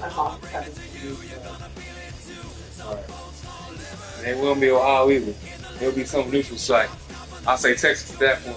Alright. And it won't be Ohio either. It'll be some neutral site. I'll say Texas at that point.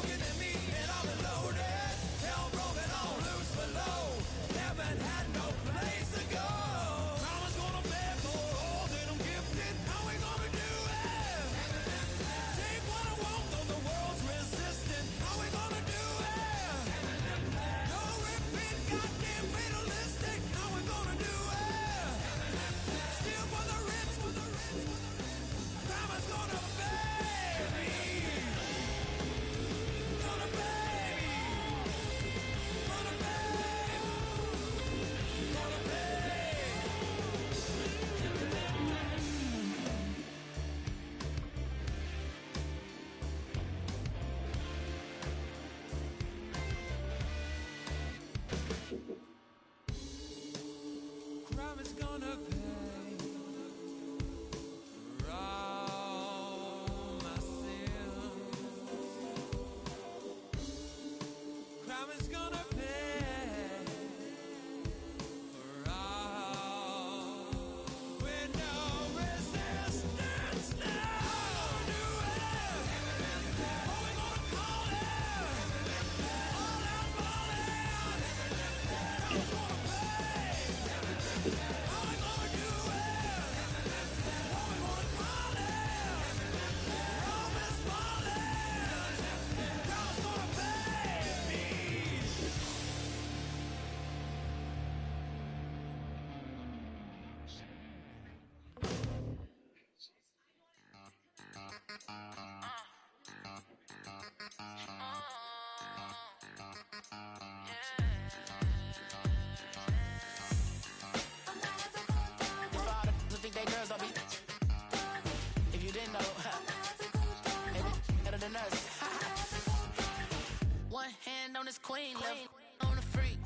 Queen left on the freak.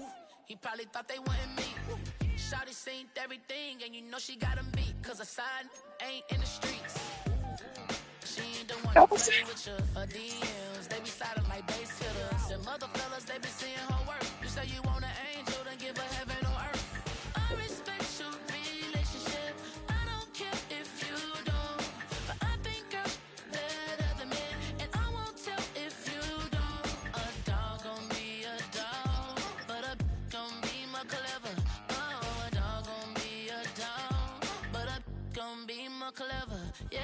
He probably thought they wanted me. Shawty seen everything, and you know she got him beat. Cause her side ain't in the streets. She ain't the one to play with you. Her DMs, they be sliding like base hitters. The mother fellas, they be seeing her work. You say you want an angel, then give her heaven on earth. I respect your relationship. I don't care if you don't. But I think I'm better than men. And I won't tell if you don't. A dog gon' be a dog. But a gon' be more clever. Oh, a dog gon' be a dog. But a gon' be more clever. Yeah.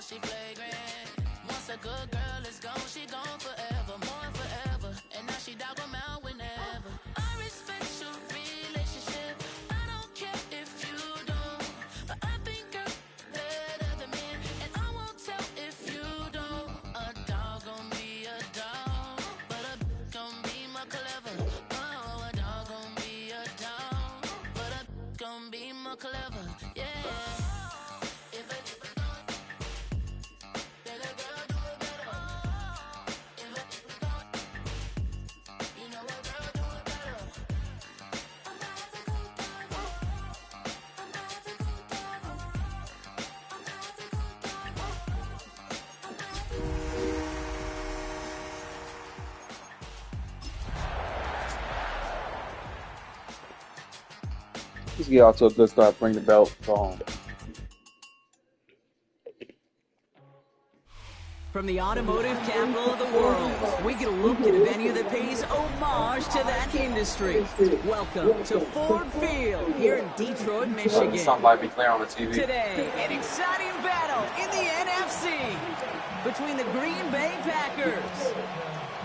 She flagrant. Once a good girl is gone, she gone forever, more forever. And now she dog 'em out whenever. I respect your relationship. I don't care if you don't. But I think I'm better than men. And I won't tell if you don't. A dog gon' be a dog. But a gon' be more clever. Oh, a dog gon' be a dog. But a gon' be more clever. Yeah. Let's get out to a good start, bring the belt home. From the automotive capital of the world, we get a look at a venue that pays homage to that industry. Welcome to Ford Field here in Detroit, Michigan. Something might be clear on the TV. Today, an exciting battle in the NFC between the Green Bay Packers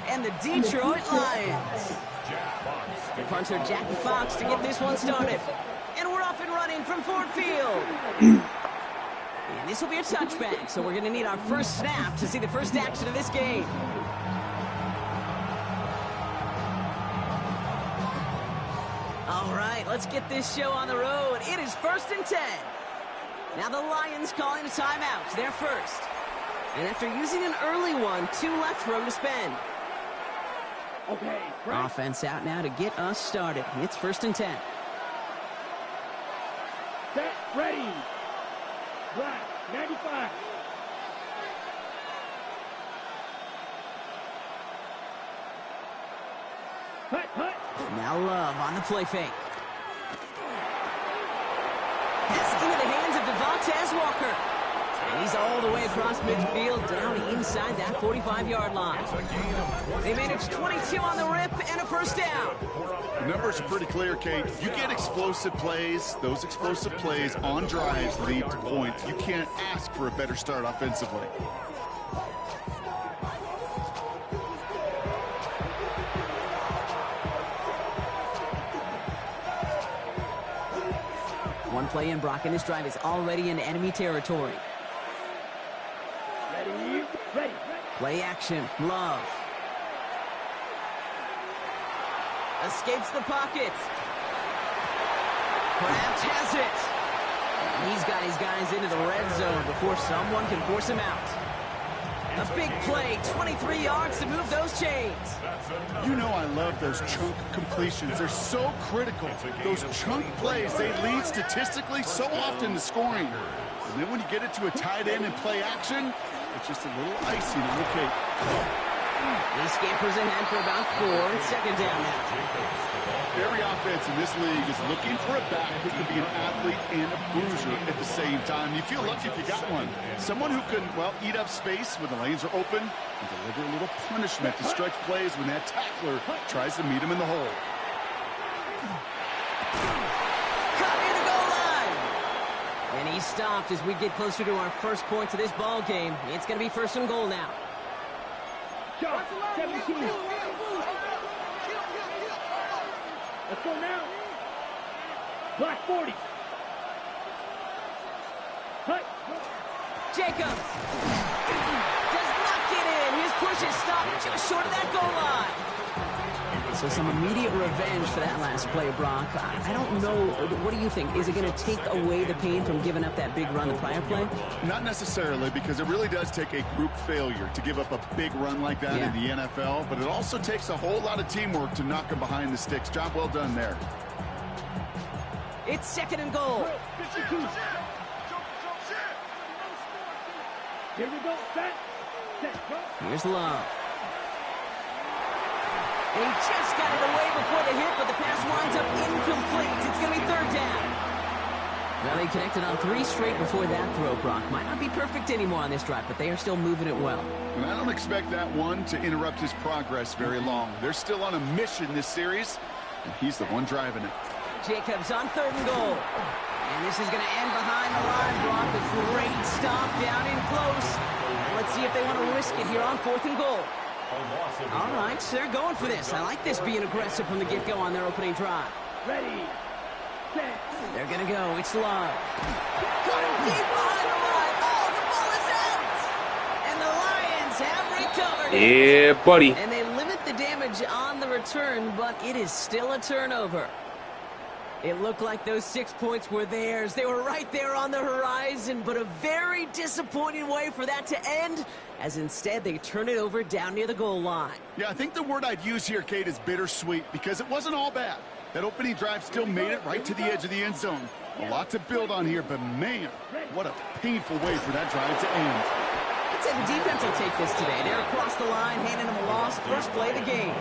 and the Detroit Lions. Punter Jack Fox to get this one started. And we're off and running from Ford Field. And this will be a touchback, so we're going to need our first snap to see the first action of this game. All right, let's get this show on the road. It is 1st and 10. Now the Lions calling a timeout. They're first. And after using an early one, 2 left for them to spend. Okay. Offense out now to get us started. It's 1st and 10. Set, ready. Black, 95. Hut, hut. Now Love on the play fake. Pass into the hands of Devontae Walker. And he's all the way across midfield, down inside that 45-yard line. They managed 22 on the rip and a first down. The numbers are pretty clear, Kate. You get explosive plays. Those explosive plays on drives lead to points. You can't ask for a better start offensively. One play in, Brock, and this drive is already in enemy territory. Ready, ready. Play action, Love. Escapes the pocket. Kraft has it. And he's got his guys into the red zone before someone can force him out. A big play, 23 yards to move those chains. You know I love those chunk completions. They're so critical. Those chunk plays, they lead statistically so often to scoring. And then when you get it to a tight end and play action, it's just a little icing on the cake. He scampers ahead for about 4. It's 2nd down now. Every offense in this league is looking for a back who can be an athlete and a bruiser at the same time. You feel lucky if you got one. Someone who can, well, eat up space when the lanes are open and deliver a little punishment to stretch plays when that tackler tries to meet him in the hole. Caught near the goal line. And he stopped as we get closer to our first point to this ball game. It's going to be 1st and goal now. Shot, 17. Let's go now. Black 40. Hut. Jacobs does not get in. His push is stopped just short of that goal line. So some immediate revenge for that last play, Brock. I don't know. What do you think? Is it going to take away the pain from giving up that big run the prior play? Not necessarily, because it really does take a group failure to give up a big run like that in the NFL, but it also takes a whole lot of teamwork to knock them behind the sticks. Job well done there. It's 2nd and goal. 52. Here we go. Set. Here's Love. And he just got it away before the hit, but the pass winds up incomplete. It's going to be 3rd down. Well, they connected on 3 straight before that throw, Brock. Might not be perfect anymore on this drive, but they are still moving it well. And I don't expect that one to interrupt his progress very long. They're still on a mission this series, and he's the one driving it. Jacobs on 3rd and goal. And this is going to end behind the line, Brock. A great stop down in close. Let's see if they want to risk it here on 4th and goal. All right, so they're going for this. I like this being aggressive from the get-go on their opening drive. Ready. Set. They're going to go. It's Love. Caught him deep behind the line. Oh, the ball is out. And the Lions have recovered it. Yeah, buddy. And they limit the damage on the return, but it is still a turnover. It looked like those 6 points were theirs. They were right there on the horizon, but a very disappointing way for that to end, as instead they turn it over down near the goal line. Yeah, I think the word I'd use here, Kate, is bittersweet, because it wasn't all bad. That opening drive still made it right to the edge of the end zone. A lot to build on here, but man, what a painful way for that drive to end. I'd say the defense will take this today. They're across the line, handing them a loss. First play of the game.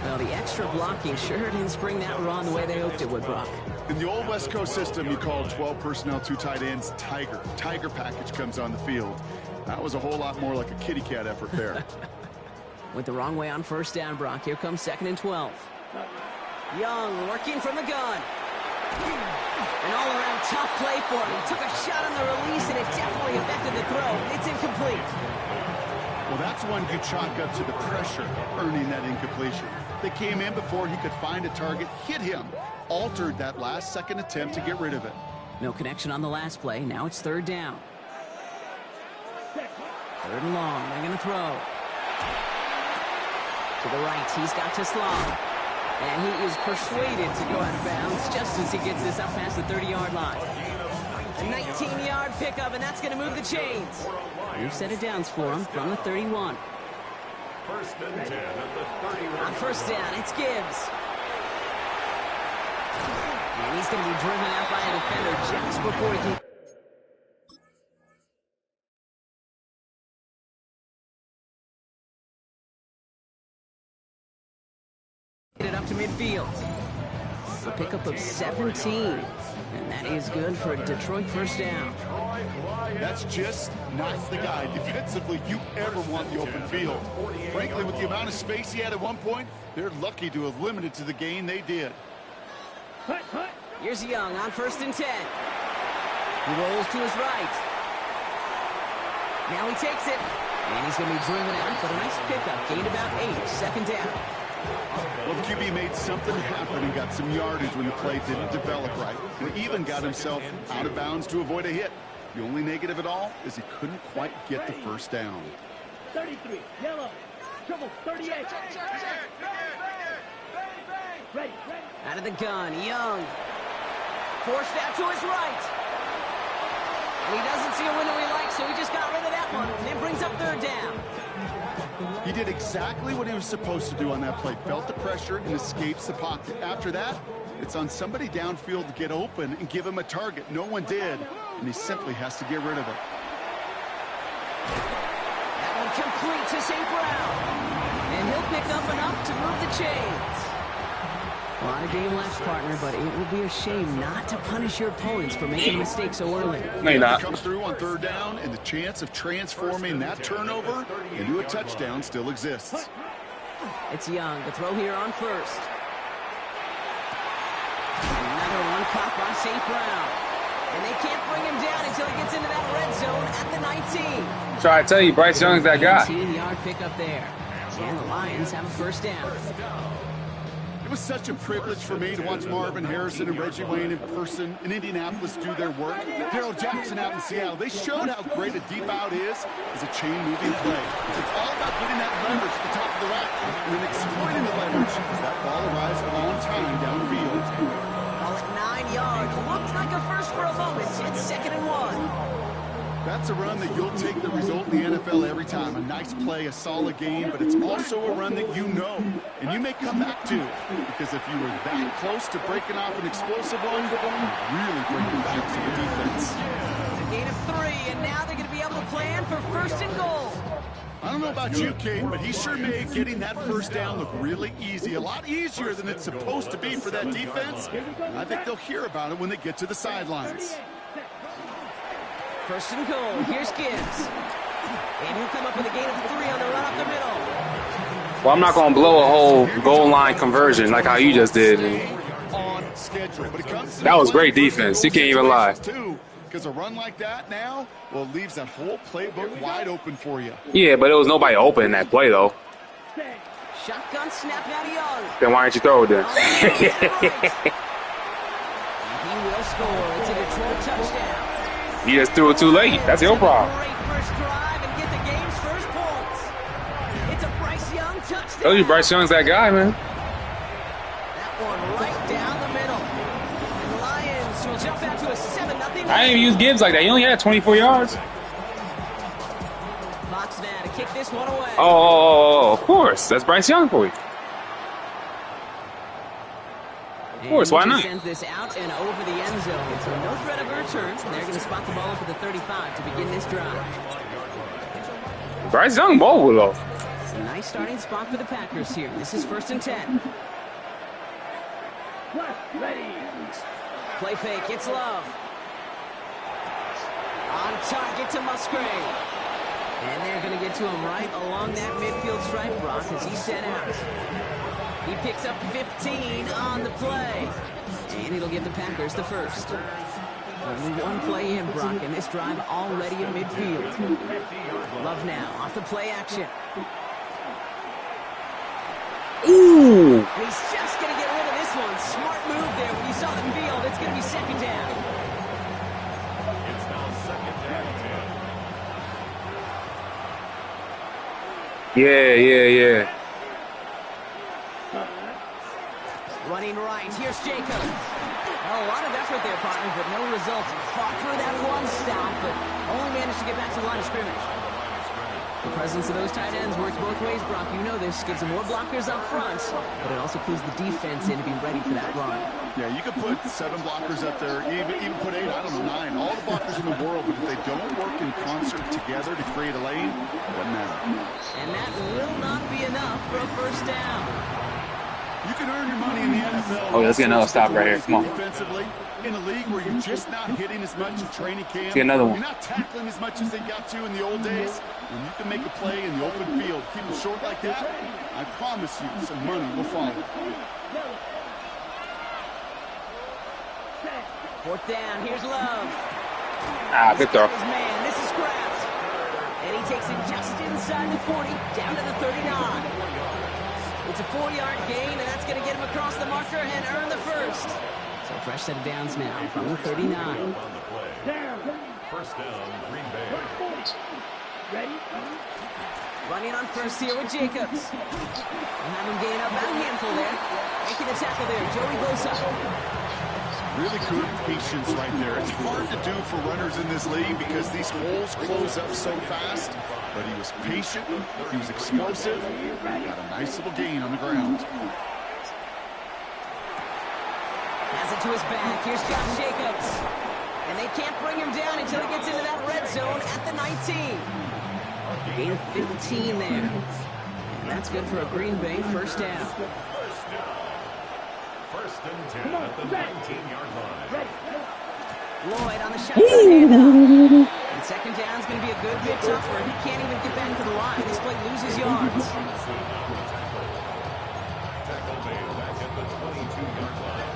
Well, the extra blocking sure didn't spring that run the way they hoped it would, Brock. In the old West Coast system, you called 12 personnel, 2 tight ends, Tiger. Tiger package comes on the field. That was a whole lot more like a kitty cat effort there. Went the wrong way on 1st down, Brock. Here comes 2nd and 12. Young working from the gun. An all-around tough play for him. He took a shot on the release, and it definitely affected the throw. It's incomplete. Well, that's one you chalk up to the pressure, earning that incompletion. They came in before he could find a target, hit him, altered that last-second attempt to get rid of it. No connection on the last play. Now it's 3rd down. 3rd and long. They're going to throw. To the right. He's got Teslam. And he is persuaded to go out of bounds just as he gets this up past the 30-yard line. A 19-yard pickup, and that's going to move the chains. New set of downs for him from the 31. First and 10 at the 31. On first down, it's Gibbs. And he's going to be driven out by a defender just before he can... it up to midfield. A pickup of 17. And that is good for a Detroit first down. That's just not the guy defensively you ever want the open field. Frankly, with the amount of space he had at one point, they're lucky to have limited to the gain they did. Here's Young on first and 10. He rolls to his right. Now he takes it. And he's going to be driven out, but a nice pickup. Gained about 8. Second down. Well, the QB made something happen and got some yardage when the play didn't develop right. And even got himself out of bounds to avoid a hit. The only negative at all is he couldn't quite get the first down. 33, yellow, triple 38. Ready. Out of the gun, Young. Forced out to his right. And he doesn't see a window he likes, so he just got rid of that one. And it brings up third down. He did exactly what he was supposed to do on that play. Felt the pressure and escapes the pocket. After that, it's on somebody downfield to get open and give him a target. No one did, and he simply has to get rid of it. That one complete to St. Brown. And he'll pick up enough to move the chains. A lot of game left, partner, but it will be a shame not to punish your opponents for making a mistake so early. No, you're not. Comes through on third down, and the chance of transforming that turnover into a touchdown still exists. It's Young to throw here on first. Another one caught by St. Brown. And they can't bring him down until he gets into that red zone at the 19. Try to tell you, Bryce Young's that guy. 18-yard pickup there. And the Lions have a first down. It was such a privilege for me to watch Marvin Harrison and Reggie Wayne in person in Indianapolis do their work. Daryl Jackson out in Seattle. They showed how great a deep out is as a chain-moving play. It's all about getting that leverage at the top of the rack and then exploiting the leverage as that ball arrives on time downfield. Ball at 9 yards. Looks like a first for a moment. It's second and 1. That's a run that you'll take the result in the NFL every time. A nice play, a solid game, but it's also a run that you know, and you may come back to. Because if you were that close to breaking off an explosive one, you really bring it back to the defense. A gain of 3, and now they're going to be able to plan for first and goal. I don't know about you, Kate, but he sure made getting that first down look really easy. A lot easier than it's supposed to be for that defense. And I think they'll hear about it when they get to the sidelines. First and goal. Here's Gibbs. And he'll come up with a gain of 3 on the run up the middle. Well, I'm not going to blow a whole goal line conversion like how you just did. That was great defense. You can't even lie. Because a run like that now, well, it leaves that whole playbook wide open for you. Yeah, but there was nobody open in that play, though. Shotgun snap now to Young. Then why didn't you throw it then? He will score. It's a Detroit touchdown. You just threw it too late. That's your problem. Great first drive and get the game's first points. It's a Bryce Young touchdown. Told you Bryce Young's that guy, man. That one right down the middle. And the Lions will jump out to a 7-0 lead. I didn't even use Gibbs like that. He only had 24 yards. Fox now to kick this one away. Oh, of course. That's Bryce Young for you. Of course, why not? Sends this out and over the end zone, so no threat of a return. They're going to spot the ball up at the 35 to begin this drive. Bryce Young mobile, though. It's a nice starting spot for the Packers here. This is first and 10. Ready. Play fake. It's Love. On target to Musgrave. And they're going to get to him right along that midfield stripe, Brock, as he set out. He picks up 15 on the play. And it'll give the Packers the first. Only one play in, Brock, and this drive already in midfield. Love now, off the play action. Ooh! And he's just going to get rid of this one. Smart move there. When you saw the field, it's going to be second down. It's now second down 10. Yeah. Running right, here's Jacobs. Well, a lot of effort there, partner, but no results. Fought for that one stop, but only managed to get back to the line of scrimmage. The presence of those tight ends works both ways, Brock. You know this. Gives them more blockers up front, but it also clues the defense in to be ready for that run. Yeah, you could put 7 blockers up there, even put 8, I don't know, 9. All the blockers in the world, but if they don't work in concert together to create a lane, it doesn't matter. And that will not be enough for a first down. You can earn your money in the NFL. Oh, let's get another stop right here. Come on. Defensively, in a league where you're just not hitting as much in training camp. See another one. You're not tackling as much as they got to in the old days. When you can make a play in the open field, keep them short like that, I promise you some money will follow. Fourth down, here's Love. Ah, good throw. Man, this is Kraft. And he takes it just inside the 40, down to the 39. It's a 4-yard gain, and that's going to get him across the marker and earn the first. So a fresh set of downs now from the 39. On the play. First down, Green Bay. Ready? Running on first here with Jacobs. We'll have him gain up about a handful there. Making the tackle there, Joey Bosa. Really good patience right there. It's hard to do for runners in this league because these holes close up so fast. But he was patient, he was explosive, got a nice little gain on the ground. Has it to his back. Here's Josh Jacobs. And they can't bring him down until he gets into that red zone at the 19. Gain of 15 there. And that's good for a Green Bay first down. First and 10 at the 19-yard line. Lloyd on the shotgun handoff. And second down is going to be a good bit tougher. He can't even get back to the line. This play loses yards. Tackle made back at the 22-yard line.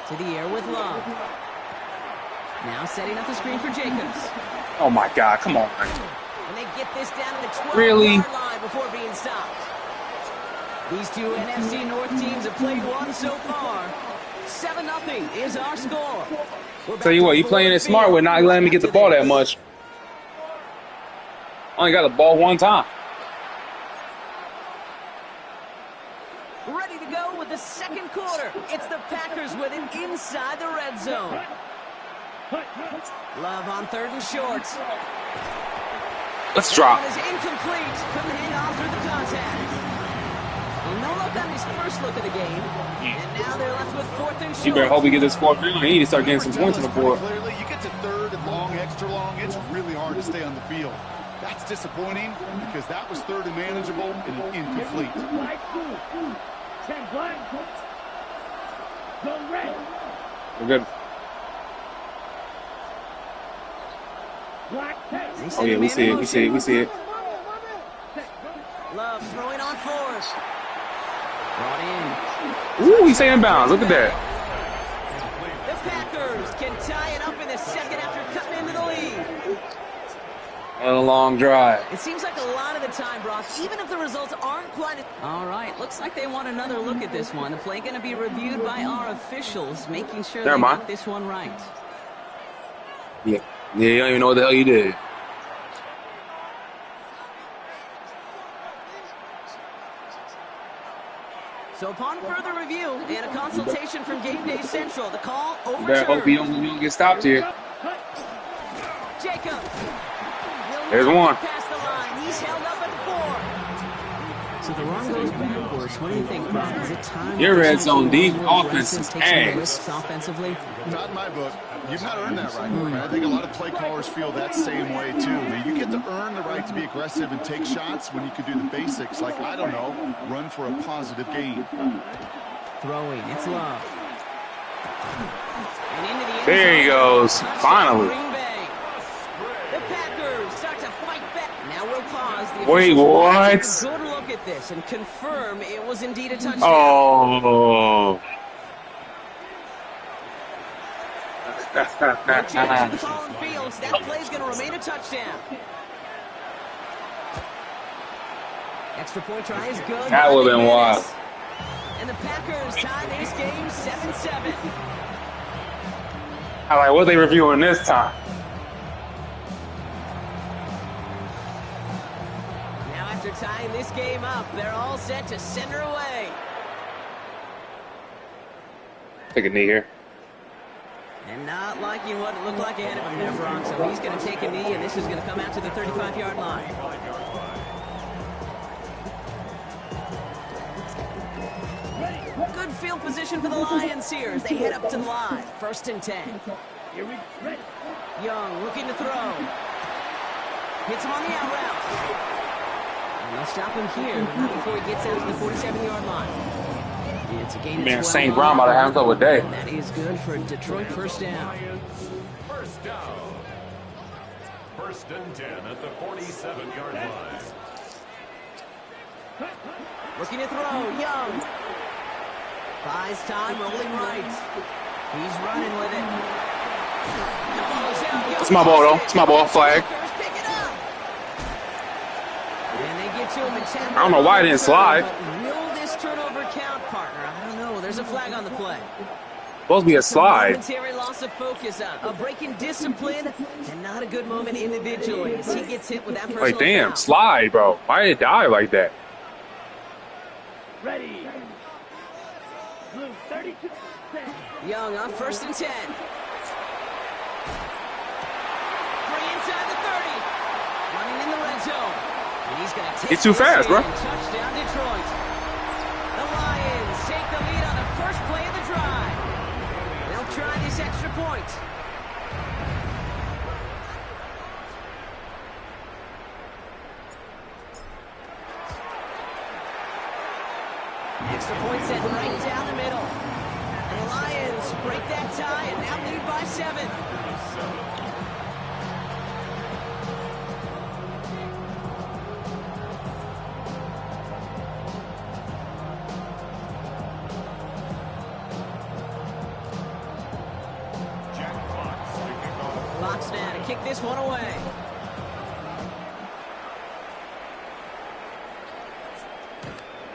To the air with Love. Now setting up the screen for Jacobs. Oh my God, come on. And they get this down to the 12-yard Really? line before being stopped. These two NFC North teams have played one so far. 7-0 is our score. Tell you what, you playing it smart with not letting me get the ball that much. Only got the ball one time. Ready to go with the second quarter. It's the Packers with it inside the red zone. Love on third and short. Let's drop. That one is incomplete. Couldn't hang on through the contact. Well, no luck on his first look of the game. And now they're left with fourth and short. You better hope he get this fourth down. He need to start getting some points on the board. Clearly, you get to third and long, extra long, it's really hard to stay on the field. That's disappointing because that was third and manageable and an incomplete. 10 black. Go red. We're good. Black 10. Oh yeah, we see it. We see it. We see it. Love throwing on fourth. Brought in. Ooh, he's staying in bounds. Look at that. The Packers can tie it up in the second after cutting into the lead. A long drive. It seems like a lot of the time, Brock, even if the results aren't quite... All right, looks like they want another look at this one. The play going to be reviewed by our officials, making sure they got this one right. Yeah. Yeah, you don't even know what the hell you did. So upon further review and a consultation from Game Day Central, the call overturned. You better hope you don't get stopped here. Jacobs. There's one. Past the line. He's held up at the 4. So the run goes backwards. What do you think, Brock? Is it time? Your red zone deep offense is ass. Offensively. Not in my book. You've not earned that right. I think a lot of play callers feel that same way too. I mean, you get to earn the right to be aggressive and take shots when you can do the basics, like, I don't know, run for a positive gain. Throwing. It's Love. And into the end There he zone. goes. Finally. Green Bay. The Packers start to fight back. Now we'll pause. The Wait, officials will what? take a good look at this and confirm it was indeed a touchdown. Oh. No change to the ball in fields. That play's going to remain a touchdown. Extra point try is good. That would have been wild. And the Packers tie this game 7-7. I like what they reviewing this time. Now after tying this game up. They're all set to send her away. Take a knee here. And not liking what it looked like ahead of him there, Bronx. So he's going to take a knee, and this is going to come out to the 35-yard line. Good field position for the Lions here as they head up to the line. 1st and 10. Young looking to throw. Hits him on the out route. And they'll stop him here, but not before he gets out to the 47-yard line. It's a gain of 12 St. Brown about to have himself a day. and that is good for Detroit 1st down. First down. 1st and 10 at the 47-yard line. Looking to throw, Young. Buys time, rolling right. He's running with it. The ball's out. It's my ball, though. It's my ball. Flag. Pick it up. And they get to him in 10. I don't know why it didn't slide. Will this turnover count, partner? I don't know. There's a flag on the play. Supposed to be a slide. Momentary loss of focus, a break in discipline, and not a good moment individually as he gets hit with that personal Like, damn, foul. slide, bro. Why did it die like that? Ready. Blue 32. Young on 1st and 10. Free inside the 30. Running in the red zone. And he's going to take He's too fast, bro. Touchdown Detroit. The Lions take the lead on the first play of the drive. They'll try this extra point. Extra point set right down the middle. And the Lions break that tie and now lead by 7. Fox now to kick this one away.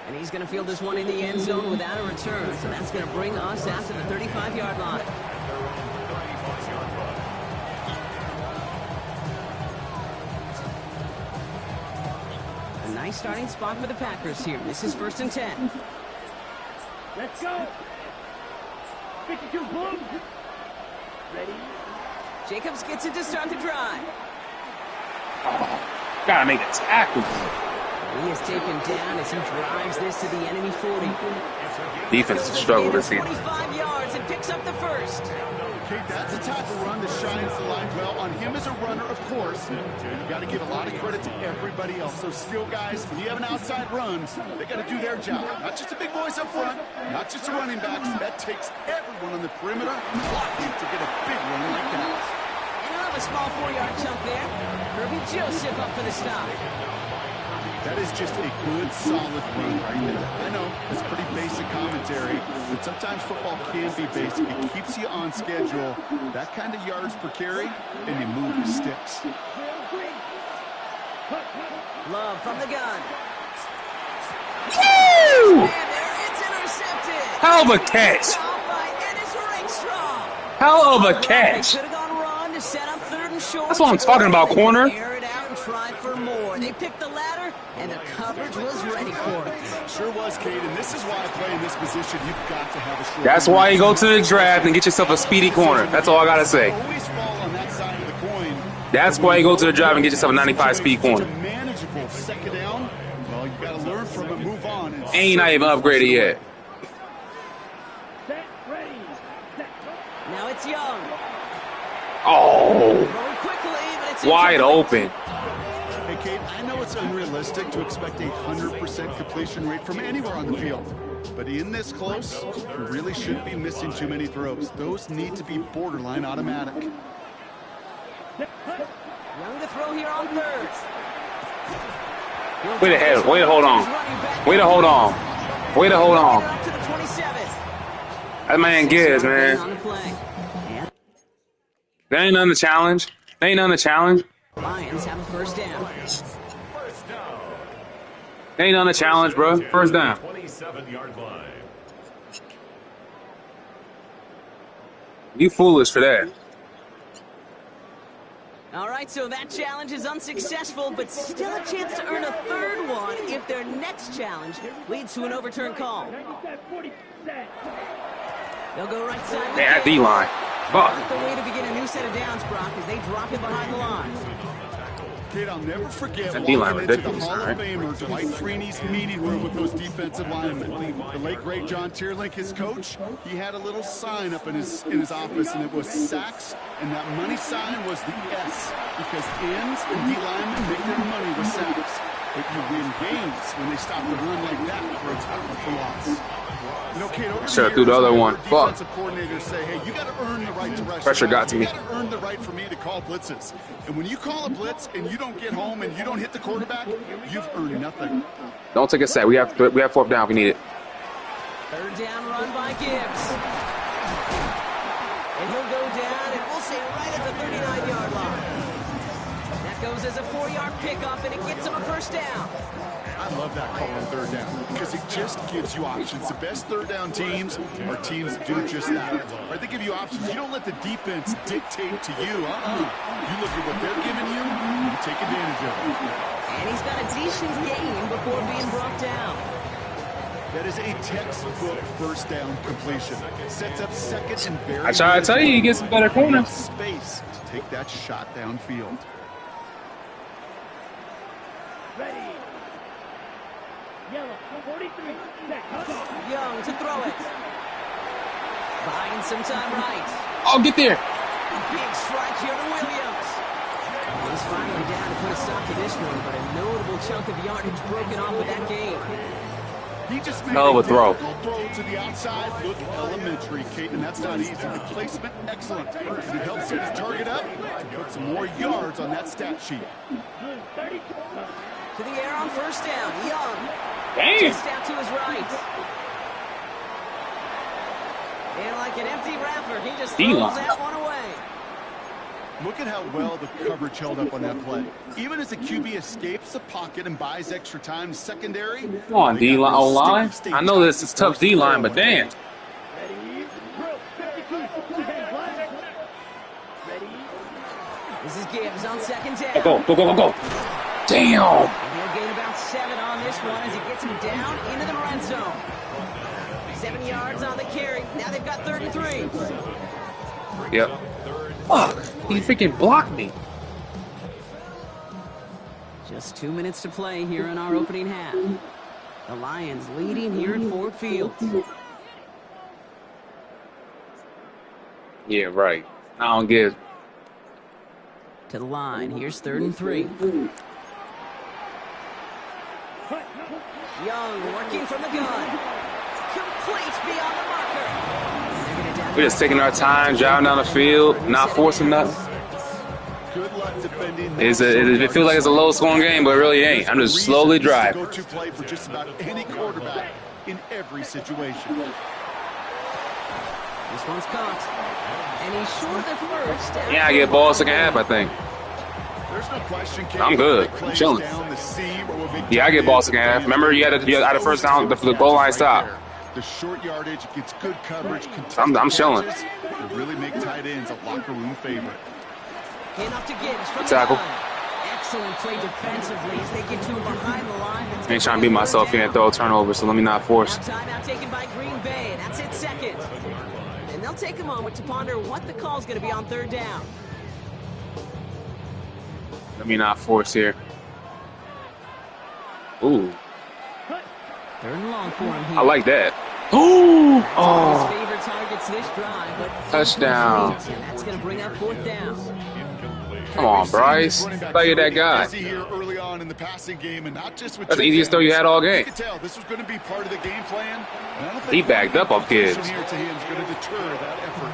And he's going to field this one in the end zone without a return. So that's going to bring us out to the 35-yard line. A nice starting spot for the Packers here. This is 1st and 10. Let's go. 52 Blue. Ready. Jacobs gets it to start the drive. Gotta make a tackle. He is taken down as he drives this to the enemy 40. Defense is struggling this season. 25 yards and picks up the first. Okay, that's a type of run that shines the light well on him as a runner, of course. You've got to give a lot of credit to everybody else. Those skill guys, when you have an outside run, they got to do their job. Not just the big boys up front, not just the running backs. That takes everyone on the perimeter blocking to get a big run like that. And out of a small 4-yard chunk there. Herbie Joseph up for the stop. That is just a good, solid run right there. I know, it's pretty basic commentary, but sometimes football can be basic. It keeps you on schedule. That kind of yards per carry, and you move the sticks. Love from the gun. Woo! And there, it's intercepted. Hell of a catch. Caught by Ennis Rakestraw. Hell of a catch. They could have gone run to set up 3rd and short. That's what I'm talking about, They corner. air it out and try for more. They picked the ladder, and the coverage was ready for it. Sure was, Cade, and this is why I play in this position. You've got to have a short. That's why you go to the draft and get yourself a speedy corner. That's all I gotta say. Always fall on that side of the coin. That's why you go to the draft and get yourself a 95 speed corner. Such a manageable second down. Well, you got to learn from it, move on. And Ain't not even upgraded yet. Set. Ready. Set. Now it's Young. Oh, Throwing quickly, but it's wide incomplete. open. Hey, Kate, I know it's unrealistic to expect a 100% completion rate from anywhere on the field. But in this close, you really shouldn't be missing too many throws. Those need to be borderline automatic. Young to throw here on 3rd. Way to head. Way to hold on. Way to hold on. Way to hold on. Up to the 27. That man Gibbs, man. On the play. And That ain't nothing to challenge. That ain't nothing to challenge. Lions have a 1st down. That ain't nothing to challenge, bro. 1st down. 27-yard line. You foolish for that. All right, so that challenge is unsuccessful, but still a chance to earn a third one if their next challenge leads to an overturned call. 40%. They'll go right side. Man, that D-line. Fuck. Not the way to begin a new set of downs, Brock, as they drop it behind the line. Kid, I'll never forget That D-line walking into the ridiculous, Hall right? of Famer Dwight Freeney's meeting room with those defensive linemen. The late great John Tierlink, his coach, he had a little sign up in his office, and it was sacks, and that money sign was the S, because ends and D linemen make their money with sacks. But you win games when they stop the run like that for a tackle for loss. You know, Kate, over Should've threw the other one. Fuck. Defensive coordinators say, hey, you got to earn the right to rush. Pressure got to me. You got to earn the right for me to call blitzes. And when you call a blitz and you don't get home and you don't hit the quarterback, you've earned nothing. Don't take a sack. We have fourth down if we need it. Third down run by Gibbs. And he'll go down, and we'll say right at the 39-yard line. That goes as a 4-yard pickup, and it gets him a first down. I love that call on third down because it just gives you options. The best third down teams are teams that do just that. Right? They give you options. You don't let the defense dictate to you. You look at what they're giving you, you take advantage of it. And he's got a decent gain before being brought down. That is a textbook first down completion. Sets up second and very I try to tell you, he gets better corners. Space to take that shot downfield. Ready. Yellow, 43. Set. Young to throw it. Buying some time right. Oh, get there. Big strike here to Williams. He's finally down to put a stop to this one, but a notable chunk of yardage broken off with that game. He just made Hell of a throw. difficult throw to the outside. Look elementary, Kate, and that's not easy. The placement, excellent. And it helps set his target up to put some more yards on that stat sheet. 32. To the air on first down. Young. Damn. Just out to his right. And like an empty wrapper, he just throws D-line. that one away. Look at how well the coverage held up on that play. Even as the QB escapes the pocket and buys extra time secondary. Come on, D-line, O-line. I know this is tough D-line, but damn. Ready. Throw. 52. Ready. This is Gibbs on second down. Go. Damn. And he'll gain about 7 on this one as he gets him down into the red zone. 7 yards on the carry. Now they've got 3rd and 3. Yep. Fuck. He freaking blocked me. Just 2 minutes to play here in our opening half. The Lions leading here at Ford Field. Yeah, right. I don't get. To the line. Here's 3rd and 3. Young working from the gun. Complete beyond the marker. We're just taking our time, driving down the field, not forcing nothing. Good luck defending. It feels like it's a low-scoring game, but it really ain't. I'm just slowly driving. Go-to play for just about any quarterback in every situation. This one's caught. And he's short the first. Yeah, I get ball second half, I think. There's no question. I'm good. I'm chilling. Yeah, I get ball second half. Remember, you had a first down, the goal line stop. The short yardage gets good coverage. I'm chilling. They really make tight ends a locker room favorite. Enough to Gibbs from Tackle. the line. Excellent play defensively as they get to him behind the line. Ain't trying to beat myself here and throw a turnover, so let me not force. Timeout taken by Green Bay, and that's it second. And they'll take a moment to ponder what the call's going to be on 3rd down. Let me not force here. Ooh, 3rd and long for him here. I like that. Ooh, His oh, favorite targets this drive, but touchdown. and that's going to bring up 4th down. Come on, Bryce. I thought you're that guy. Here early on in the passing game, and not just with That's the easiest throw you had all game. You could tell this was going to be part of the game plan. And I don't think He backed up on kids. Here to him is going to deter that effort.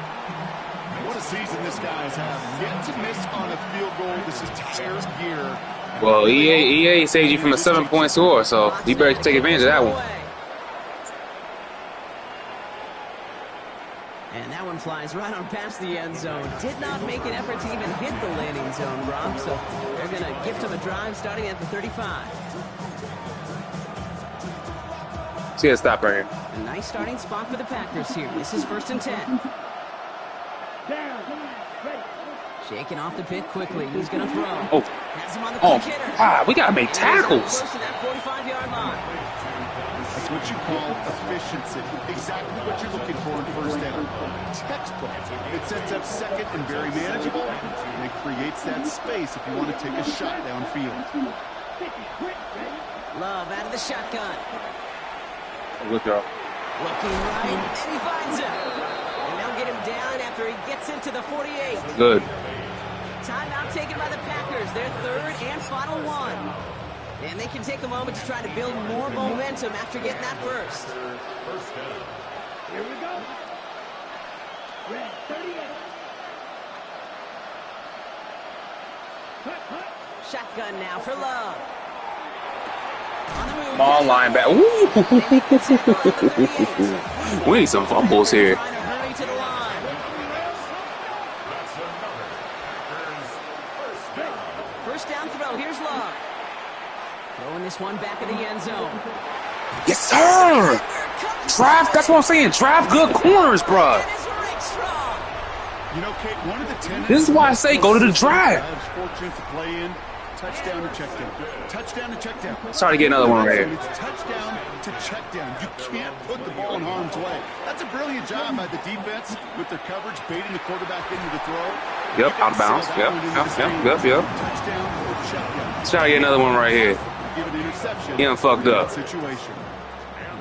What a season this guy has had. Yet to miss on a field goal this entire year. Well, EA saved you from a 7-point score, so you better take advantage of that one. And that one flies right on past the end zone. Did not make an effort to even hit the landing zone, Brock. So they're going to gift him a drive starting at the 35. See that stop right here. A nice starting spot for the Packers here. This is 1st and 10. Down. Ready. Shaking off the pit quickly. He's going to throw. Oh, Has him on the oh, quick hitter. God, we gotta make And he's up tackles. close to that 45-yard line. That's what you call efficiency. Exactly what you're looking for in first down. Textbook. It sets up second and very manageable, and it creates that space if you want to take a shot downfield. Love out of the shotgun. Look up. Looking right, and he finds him. And they'll get him down after he gets into the 48. Good. Timeout taken by the Packers, their third and final one. And they can take a moment to try to build more momentum after getting that first. First down. Here we go. Red 38. Hut, hut. Shotgun now for Love. On the move. Come on, linebacker. Ooh. We need some fumbles here. Trying to hurry to the line. That's another Packers first down. First down throw. Here's Love. Throwing this one back in the end zone. Yes, sir. Drive. That's what I'm saying. Drive good corners, bruh. That is Rick Strong. You know, Kate, one of the tenets... This is why I say go to the drive. I was fortunate to play in. Touchdown to check down. Touchdown to check down. Sorry to get another one right here. It's touchdown to check down. You can't put the ball in harm's way. That's a brilliant job by the defense with their coverage, baiting the quarterback into the throw. Yep, out of bounds. Yep. Touchdown or check down. Let's try to get another one right here. Give an interception. Getting fucked up. Situation.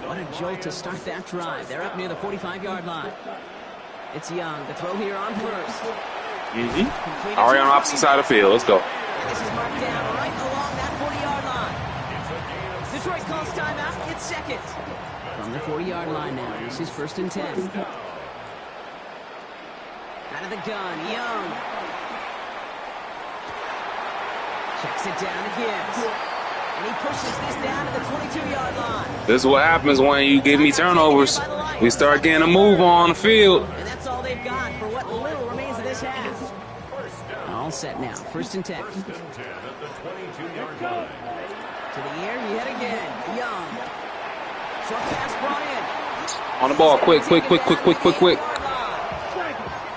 What a jolt to start that drive. They're up near the 45-yard line. It's Young. The throw here on first. Already on the opposite side of the field. Let's go. And this is marked down right along that 40-yard line. Detroit calls timeout. It's second. From the 40-yard line now. This is first and 10. Out of the gun, Young. Checks it down again. And he pushes this down to the 22-yard line. This is what happens when you give me turnovers. We start getting a move on the field. And that's all they've got for what little remains of this half. All set now. First and 10. First and 10 at the 22-yard line. To the air yet again. Young. Short pass brought in. On the ball. Quick.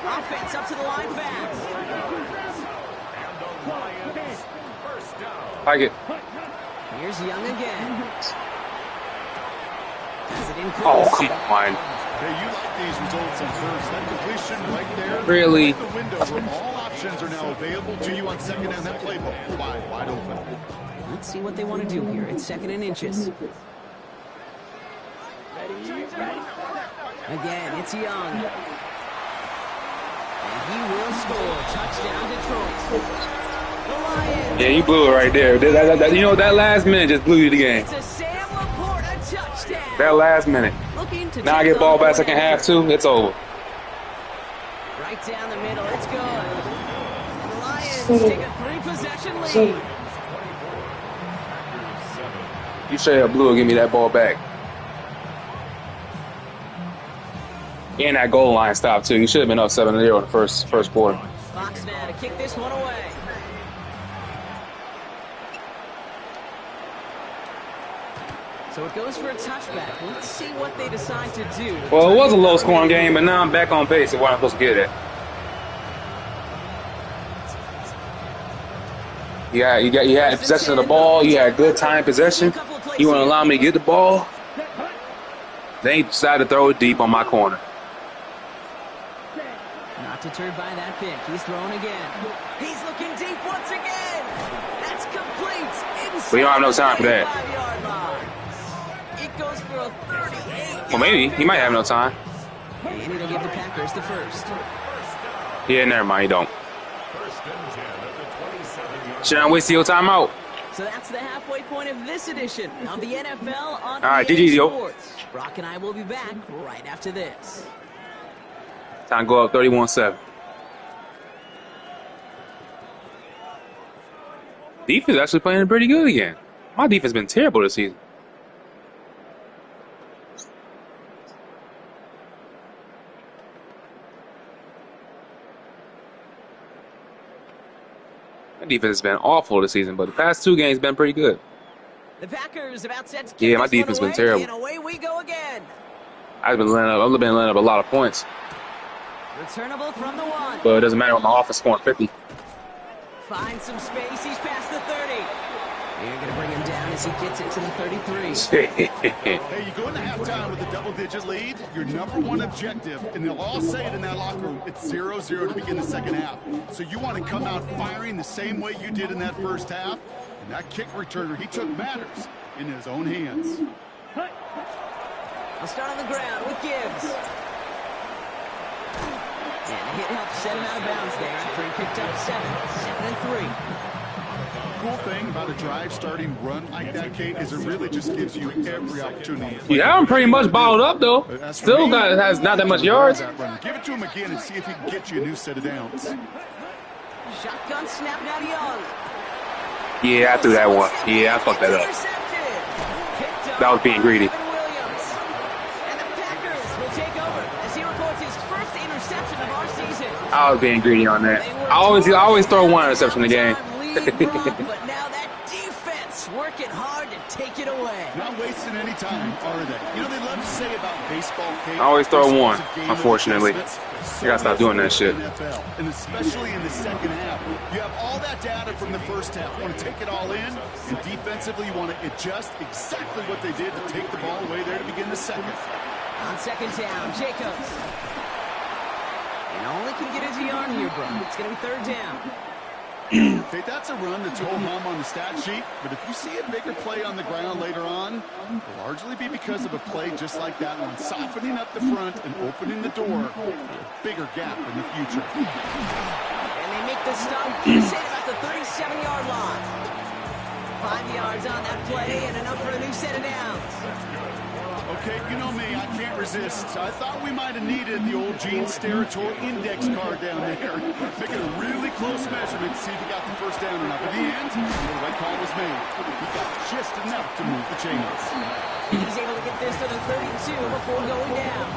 Offense up to the line fast. And the Lions first down. Like it. Here's Young again. Has it in Oh, close. come on. Hey, you like these results on first. That completion right there. Really? The window where all options are now available to you on second down. That playbook wide open. Let's see what they want to do here. It's second and inches. Again, it's Young. And he will score. Touchdown, Detroit. The Lions. Yeah, you blew it right there. You know, that last minute just blew you the game. It's a Sam Laporta touchdown. That last minute. Looking to Now I take get ball the back second half, too. It's over. Right down the middle. It's good. And the Lions take a 3-possession lead. You straight up blew it. Give me that ball back. And that goal line stop, too. You should have been up 7-0 in the first quarter. Fox now to kick this one away. So it goes for a touchback. Let's see what they decide to do. Well, it was a low-scoring game, but now I'm back on pace of what I'm supposed to get at. Yeah, you had possession of the ball. You had good time possession. You want to allow me to get the ball? They decided to throw it deep on my corner. Not deterred by that pick. He's throwing again. He's looking deep once again. That's complete. We don't have no time for that. It goes for a 38. Well, maybe. He might have no time. And it'll give the Packers the first. Yeah, never mind. You don't. First and 10 at the 27-yard Should I waste your timeout? So that's the halfway point of this edition of the NFL on All right, EA GG, yo. Sports. Brock and I will be back right after this. Time to go up 31-7. Defense actually playing pretty good again. My defense has been terrible this season. My defense has been awful this season, but the past 2 games been pretty good. The Packers about set to kick Yeah, my this one defense been away, terrible. And away we go again. I've been laying up a lot of points, Returnable from the 1. but it doesn't matter when my offense scoring 50. Finds some space. He's past the 30. You're going to bring him down as he gets it to the 33. Hey, you go into halftime with a double-digit lead, your #1 objective, and they'll all say it in that locker room, it's 0-0 to begin the second half. So you want to come out firing the same way you did in that first half, and that kick returner, he took matters in his own hands. I'll start on the ground with Gibbs. And the hit helps set him out of bounds there after he picked up 7 and 3. Cool thing about a drive starting run like that, Kate, is it really just gives you every opportunity. Yeah, I'm pretty much balled up though. Still has not that much yards. Give it to him again and see if he can get you a new set of downs. Shotgun snap now to Young. Yeah, I threw that one. Yeah, I fucked that up. That was being greedy. And the Packers will take over as he records his first interception of our season. I was being greedy on that. I always throw one interception in the game. But now that defense working hard to take it away. Not wasting any time, are they? You know, they love to say about baseball, Kate, I always throw one, unfortunately. You gotta stop doing that shit. And especially in the second half, you have all that data from the first half. You want to take it all in, and defensively you want to adjust exactly what they did to take the ball away there to begin the second. On second down, Jacobs. And only can get his yard here, bro. It's going to be third down. Okay, that's a run that's ho-hum on the stat sheet, but if you see a bigger play on the ground later on, it'll largely be because of a play just like that one, softening up the front and opening the door for a bigger gap in the future. And they make the stop, say about the 37-yard line. 5 yards on that play and enough for a new set of downs. Okay, you know me, I can't resist. I thought we might have needed the old Gene Steratore index card down there. Making a really close measurement to see if he got the first down or not. But in the end, the right call was made. He got just enough to move the chains. He's able to get this to the 32 before going down.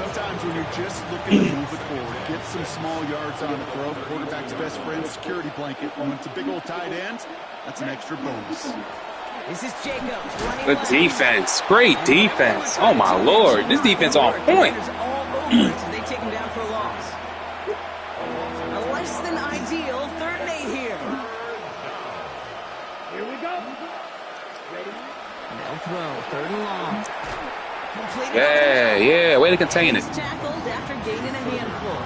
Sometimes when you're just looking to move it forward, get some small yards on the throw, quarterback's best friend, security blanket. And when it's a big old tight end, that's an extra bonus. This is Jacobs running Good defense. Great defense. Oh my lord. This defense on point. They take him down for a loss. A less than ideal 3rd and 8 here. Here we go. Ready? They'll throw 3rd and long. Completed. Yeah. Way to contain it. Tackled after gaining a handful.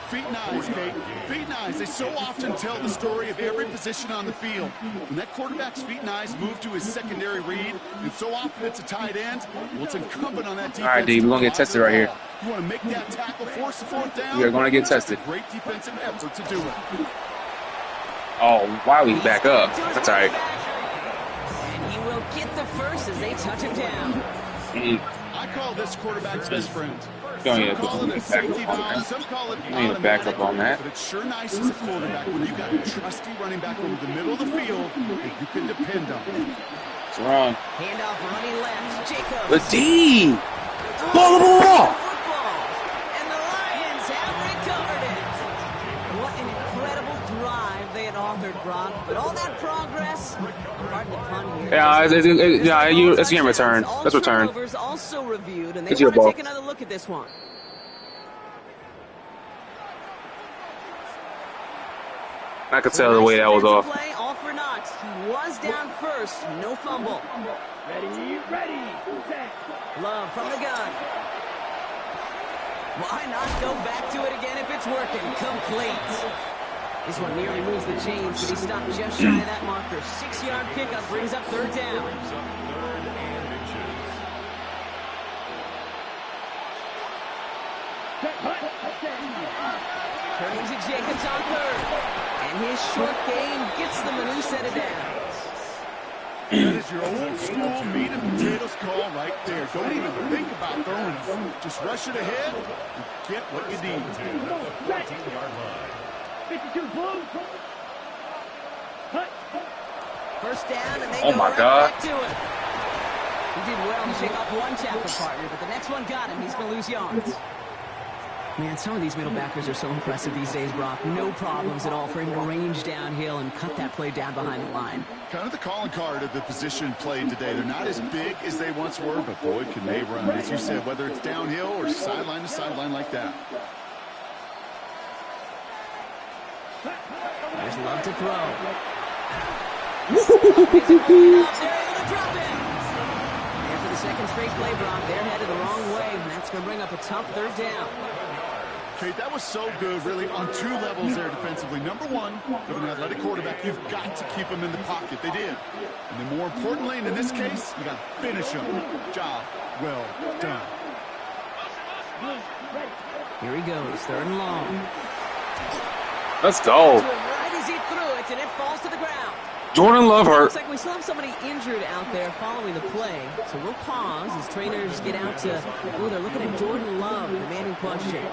Feet and eyes, Kate. Feet and eyes. They so often tell the story of every position on the field. When that quarterback's feet and eyes move to his secondary read, and so often it's a tight end, well, it's incumbent on that defense. All right, D, we're going to get tested right here. You want to make that tackle, force the 4th down? We're going to get tested. Great defensive effort to do it. Oh, why we back up? That's all right. And he will get the first as they touch him down. I call this quarterback's best friend. Don't Some even call it a safety valve, some call it automatic, on that. but it's sure nice as a quarterback when you got a trusty running back over the middle of the field that you can depend on. It's wrong. Handoff running left. Jacobs. The D. Ball. Football. And the Lions have recovered it. What an incredible drive they had authored, Brock. But all that progress, pardon the pun here. Yeah, it's game return. That's return. Also reviewed, and they It's your want to ball. take another look at this one. I could tell the way that was off. Play, all for naught. He was down first, no fumble. Ready, set. Love from the gun. Why not go back to it again if it's working? Complete. This one nearly moves the chains, but he stopped just shy of that marker. 6-yard pickup brings up 3rd down. Turning to Jacobs on 3rd. And his short game gets them a new set of downs. That is your old school meat and potatoes call right there. Don't even think about throwing it. Just rush it ahead and get what you need. 52 blue. Cut. First down, and they Oh go my right God. back to it. He did well to shake off one tackle partner, but the next one got him. He's going to lose yards. Man, some of these middle backers are so impressive these days, Brock. No problems at all for him to range downhill and cut that play down behind the line. Kind of the calling card of the position played today. They're not as big as they once were, but boy, can they run. As you said, whether it's downhill or sideline to sideline like that. love to throw. They're able to drop it. And for the second straight play, Brock, they're headed the wrong way, and that's going to bring up a tough third down. Okay, that was so good, really, on two levels there defensively. Number one, with an athletic quarterback, you've got to keep him in the pocket. They did. And then more importantly, and in this case, you got to finish him. Job well done. Here he goes, third and long. Let's go. Right as he threw it, and it falls to the ground. Jordan Love hurt. Looks like we still have somebody injured out there following the play. So we'll pause as trainers get out to, they're looking at Jordan Love, the man in question.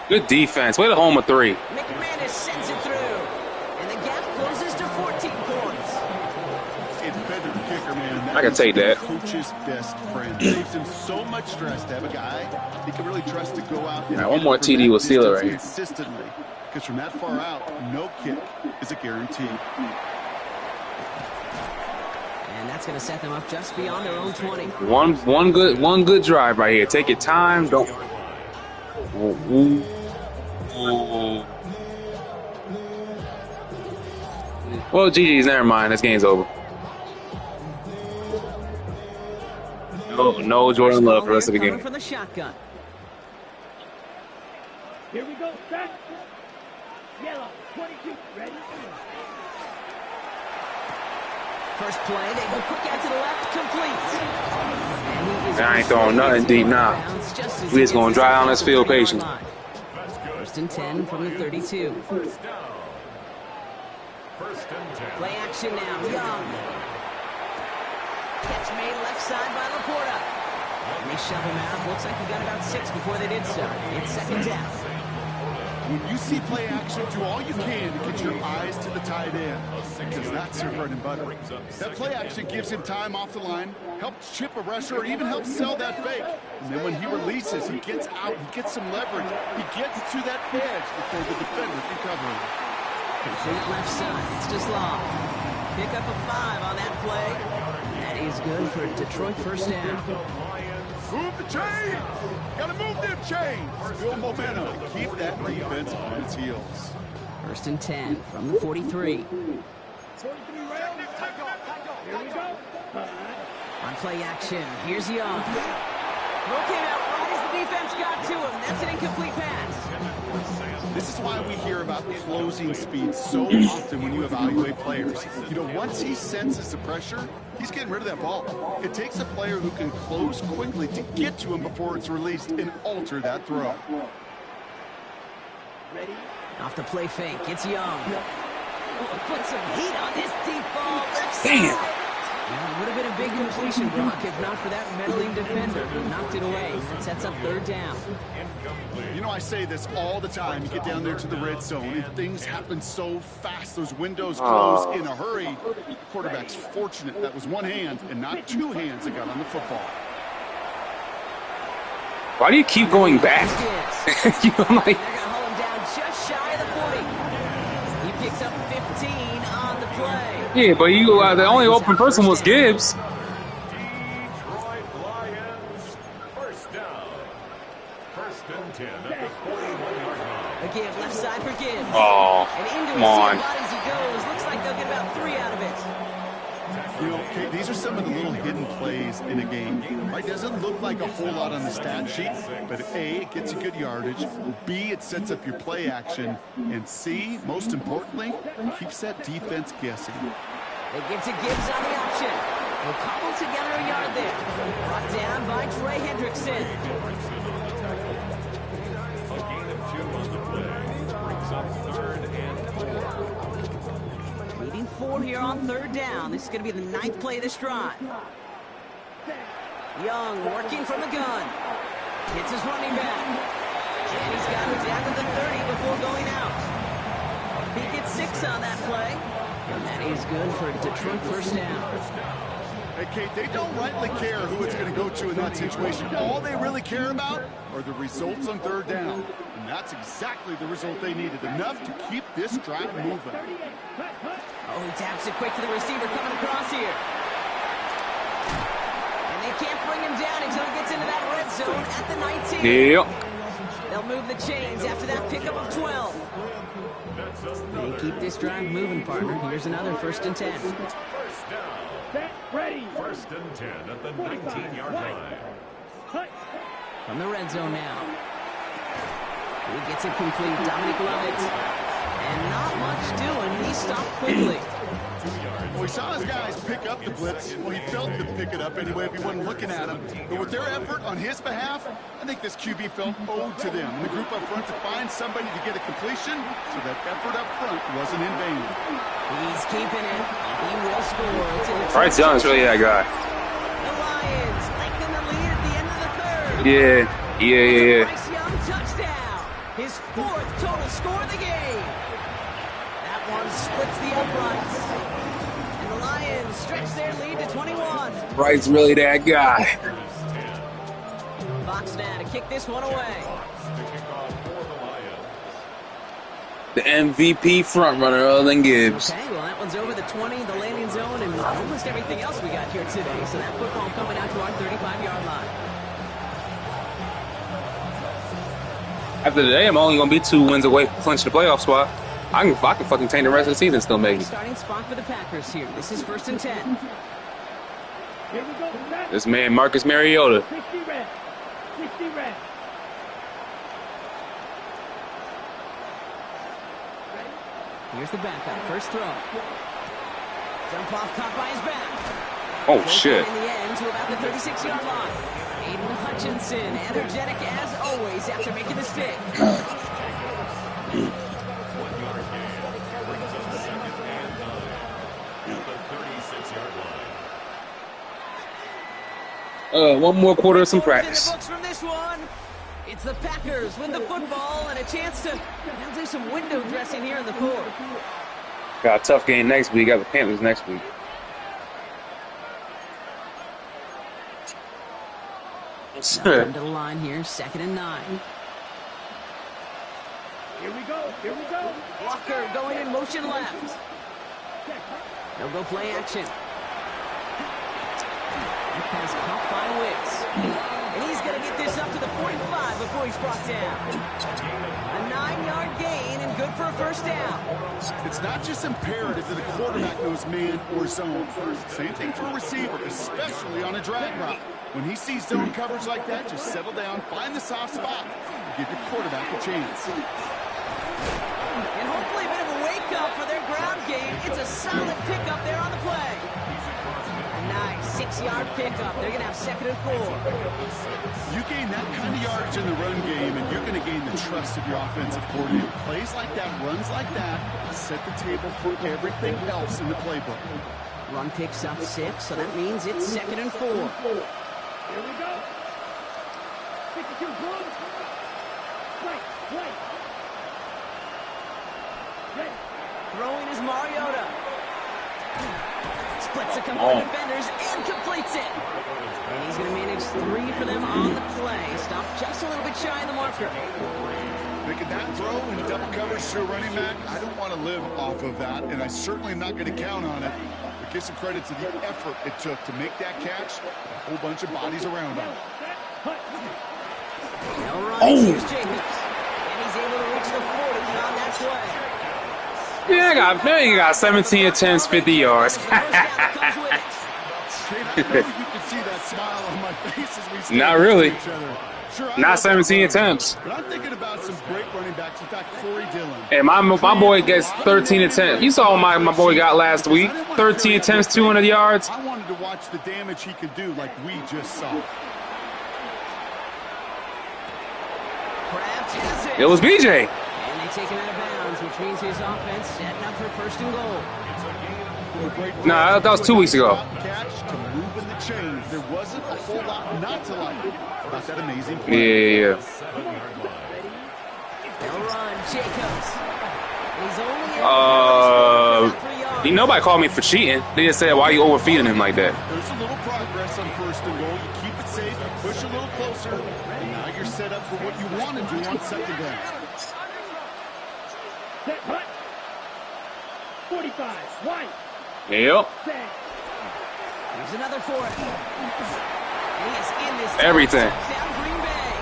Good defense. Way to home a 3. McManus sends it through. And the gap closes to 14 points. It's better the kicker, man. I can take that. Coach's best friend. Saves him so much stress to have a guy he can really trust to go out. All right, one more TD will seal it right here. Consistently. Because from that far out, no kick is a guarantee. And that's going to set them up just beyond their own 20. One good drive right here. Take your time. Don't. Ooh. Well, GG's. Never mind. This game's over. No Jordan Love for the rest of the game. From the shotgun. Here we go, set. Yellow, 22, ready? First play, they go quick out to the left, complete. I ain't throwing nothing deep now. We just gonna drive down this field patient. First and 10 from the 32. First down. Play action now, Young. Catch made left side by Laporta. And they shove him out. Looks like he got about 6 before they did so. It's second down. When you see play action, do all you can to get your eyes to the tight end, because that's your bread and butter. That play action gives him time off the line, helps chip a rusher, or even helps sell that fake. And then when he releases, he gets out, he gets some leverage. He gets to that edge before the defender can cover him. Complete left side. It's just long. Pick up a 5 on that play. That is good for Detroit first down. Move the chains! Gotta move them chains! Build momentum and keep that defense on its heels. First and 10 from the 43. Here we go. On play action, here's Young. Throw came out right as the defense got to him. That's an incomplete pass. This is why we hear about closing speed so often when you evaluate players. You know, once he senses the pressure, he's getting rid of that ball. It takes a player who can close quickly to get to him before it's released and alter that throw. Ready? Off the play fake, it's Young. Oh, put some heat on this deep ball. Left side. Damn. Well, it would have been a big completion, Brock, if not for that meddling defender who knocked it away. That sets up third down. You know, I say this all the time. You get down there to the red zone, and things happen so fast. Those windows close in a hurry. The quarterback's fortunate that was one hand and not two hands that got on the football. Why do you keep going back? You're like, They're going to haul him down just shy of the 40. He picks up 15 on the play. yeah, but you the only open person was Gibbs. Detroit Lions. First down. First and 10 at the 41-yard line. A give, left side for Gibbs. Oh, And into come his on. bodies he goes. Looks like they'll get about 3 out of it. You know, okay, these are some of the little hidden plays in a game. Right? Doesn't look like a whole lot on the stat sheet, but A, it gets you good yardage. B, it sets up your play action. And C, most importantly, keeps that defense guessing. They give to Gibbs on the option. We'll cobble together a yard there. Brought down by Trey Hendrickson. A gain of 2 on the play. Brings up third and 4. Leading 4 here on third down. This is going to be the 9th play of this drive. Young working from the gun. Hits his running back. And he's got him down to the 30 before going out. He gets 6 on that play. And that is good for Detroit first down. Hey, Kate, they don't rightly care who it's going to go to in that situation. All they really care about are the results on third down. And that's exactly the result they needed. Enough to keep this drive moving. Oh, he taps it quick to the receiver coming across here. And they can't bring him down until he gets into that red zone at the 19. Yep. They'll move the chains after that pickup of 12. And keep this drive moving, partner. Here's another 1st and 10. First down. Set, ready. 1st and 10 at the 19-yard line. From the red zone now. He gets it complete. Dominic Lovett. And not much doing. He stopped quickly. Well, we saw his guys pick up the blitz. Well, he felt to pick it up anyway if he wasn't looking at him. But with their effort on his behalf, I think this QB felt owed to them. And the group up front to find somebody to get a completion, so that effort up front wasn't in vain. He's keeping it, and he will score. It's in the Bryce Young's really that guy. The Lions lengthen the lead at the end of the 3rd. Yeah. Bryce Young touchdown. His 4th total score of the game. That one splits the uprights. And the Lions stretch their lead to 21. Bryce really that guy. Fox now to kick this one away. The MVP frontrunner, other than Gibbs. Okay, well, that one's over the 20, the landing zone, and almost everything else we got here today. So that football coming out to our 35-yard line. After today, I'm only going to be 2 wins away from clinching the playoff spot. I can fucking tank the rest of the season and still make it. Starting spot for the Packers here. This is 1st and 10. Here we go. Set. This man, Marcus Mariota. 60 red. 60 red. Here's the backup. First throw. Jump off, caught by his back. Oh, shit. In the end to about the 36-yard line. Aiden Hutchinson, energetic as always after making the stick. 1 yard gain. Brings up 2nd and 9 at the 36-yard line. One more quarter of some Scores in practice. the books from this one. It's the Packers with the football and a chance to now do some window dressing here in the 4th. Got a tough game next week. Got the Panthers next week. Come to the line here, 2nd and 9. Here we go. Here we go. Walker going in motion left. They'll go play action. That pass caught by Wicks. And he's going to get this up to the 45 before he's brought down. A 9-yard gain and good for a 1st down. It's not just imperative that a quarterback knows man or zone. Same thing for a receiver, especially on a drag route. When he sees zone coverage like that, just settle down, find the soft spot, and give your quarterback a chance. And hopefully a bit of a wake-up for their ground game. It's a solid pickup there on the play. A nice 6-yard pickup. They're going to have 2nd and 4. You gain that kind of yardage in the run game, and you're going to gain the trust of your offensive coordinator. Plays like that, runs like that, set the table for everything else in the playbook. Run picks up 6, so that means it's 2nd and 4. Here we go. 62 blue. Right. Ready. Throwing is Mariota. Splits a couple of defenders and completes it. And he's going to manage 3 for them on the play. Stopped just a little bit shy of the marker. Making that throw in double coverage to a running back, I don't want to live off of that, and I certainly am not going to count on it. But give some credit to the effort it took to make that catch. A whole bunch of bodies around him. Now runs, here's Jacobs. And he's able to reach the 40 on that play. Yeah, you got 17 attempts, 50 yards. Not really. Not 17 attempts. But I'm thinking about some great running backs. In fact, Corey Dillon. Hey, my boy gets 13 attempts. You saw what my boy got last week. 13 attempts, 200 yards. I wanted to watch the damage he could do like we just saw. Kraft has it. It was BJ. And they take him out of bounds, which means his offense setting up for 1st and goal. Nah, that was 2 weeks ago. Catch to move in the chains. There wasn't a whole lot not to like about that amazing play. Yeah. They'll run, Jacobs. He's only Nobody called me for cheating. They just said, why are you overfeeding him like that? There's a little progress on 1st and goal. You keep it safe, you push a little closer, and now you're set up for what you want to do on 2nd down. Set, hut. 45, white. Yep. Set. Here's another for it. And he is in this Everything. touchdown, Green Bay.